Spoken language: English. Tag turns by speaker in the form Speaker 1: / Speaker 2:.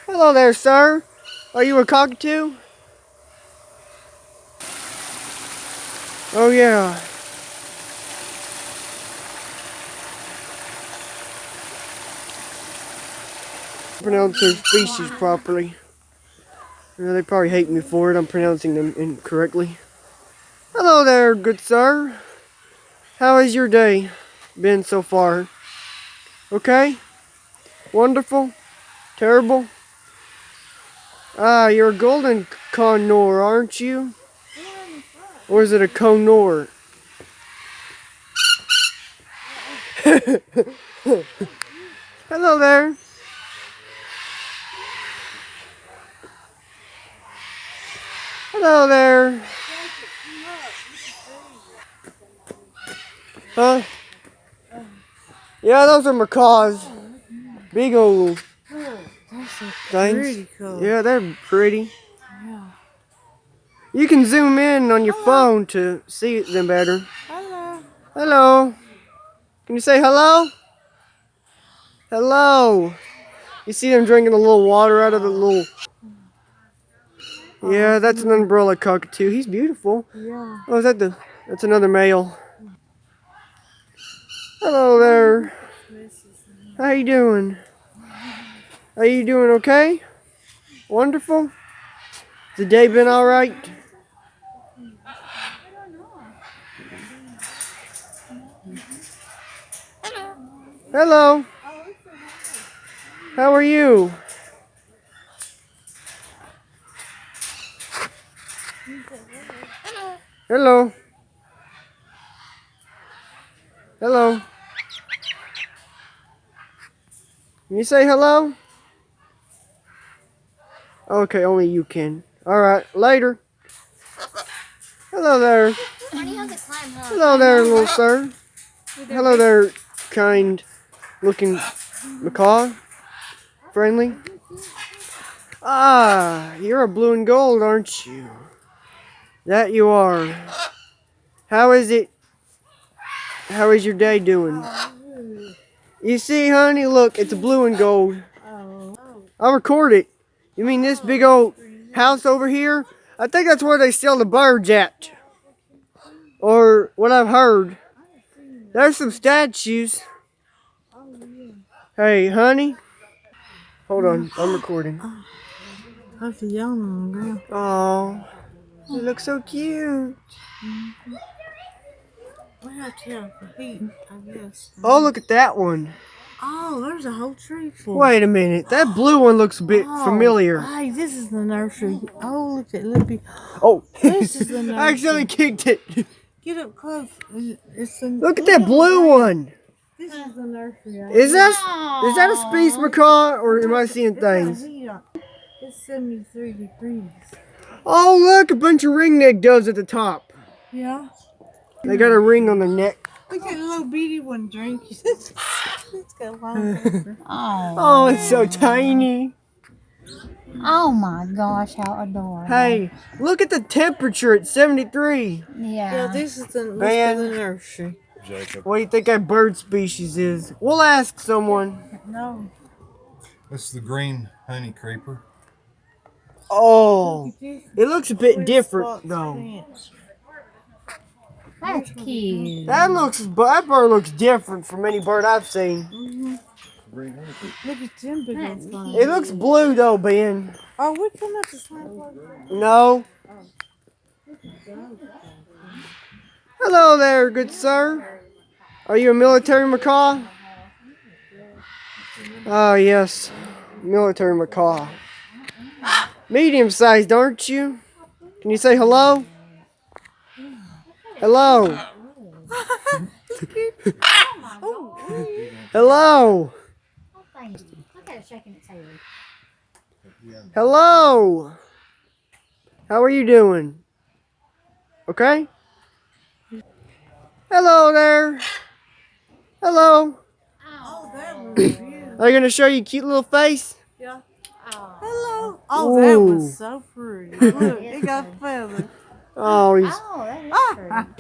Speaker 1: Hello there, sir. Are you a cockatoo? Oh, yeah. Pronounce their species properly. They probably hate me for it. I'm pronouncing them incorrectly. Hello there, good sir. How has your day been so far? Okay? Wonderful? Terrible? Ah, you're a golden condor, aren't you? Or is it a conor? Hello there. Hello there. Huh? Yeah, those are macaws. Big old things. Yeah, they're pretty. You can zoom in on your phone to see them better.
Speaker 2: Hello.
Speaker 1: Hello. Can you say hello? Hello. You see them drinking a little water out of the little... Yeah, that's an umbrella cockatoo. He's beautiful.
Speaker 2: Yeah.
Speaker 1: Oh, that's another male. Hello there. How you doing? Are you doing okay? Wonderful? Has the day been alright? Hello. How are you? Hello. Hello. Can you say hello? Okay, only you can. Alright, later. Hello there. Hello there, little sir. Hello there, kind looking macaw. Friendly. Ah, you're a blue and gold, aren't you? That you are. How is it? How is your day doing? You see, honey, look, it's blue and gold. I'll record it. You mean this big old house over here? I think that's where they sell the birds at. Or what I've heard. There's some statues. Hey, honey. Hold on, I'm recording.
Speaker 2: That's a young girl.
Speaker 1: Oh, you look so cute.
Speaker 2: We have to have the heat, I guess.
Speaker 1: Oh, look at that one.
Speaker 2: Oh, there's a whole tree full.
Speaker 1: Wait a minute. That blue one looks a bit familiar.
Speaker 2: Hey, this is the nursery. Oh, look at Lippy.
Speaker 1: Oh,
Speaker 2: This is the nursery.
Speaker 1: I accidentally kicked it.
Speaker 2: Get up close.
Speaker 1: Look at that blue one.
Speaker 2: This is the nursery.
Speaker 1: Is that a space macaw, or am I seeing things?
Speaker 2: It's 73 degrees.
Speaker 1: Oh, look, a bunch of ringneck doves at the top.
Speaker 2: Yeah.
Speaker 1: They got a ring on their neck.
Speaker 2: Look at the little beady one drinking. It's got long
Speaker 1: Oh, it's so tiny.
Speaker 3: Oh my gosh, how adorable.
Speaker 1: Hey, look at the temperature at 73.
Speaker 2: Yeah, this is the nursery.
Speaker 4: Jacob.
Speaker 1: What do you think that bird species is? We'll ask someone.
Speaker 2: No.
Speaker 4: This is the green honey creeper.
Speaker 1: Oh, it looks a bit different though.
Speaker 3: That's cute.
Speaker 1: That bird looks different from any bird I've seen.
Speaker 2: Look at them big ones.
Speaker 1: It looks blue though, Ben.
Speaker 2: Oh, we come at the same place.
Speaker 1: No. Hello there, good sir. Are you a military macaw? Oh, yes. Military macaw. Medium-sized, aren't you? Can you say hello? Hello. Hello. Hello. How are you doing? Okay? Hello there. Hello.
Speaker 2: Oh, that was beautiful.
Speaker 1: Are you going to show your cute little face?
Speaker 2: Yeah. Hello. Oh, that was so pretty. Look, it got feathers.
Speaker 1: Oh, he's...
Speaker 3: Oh, that is pretty.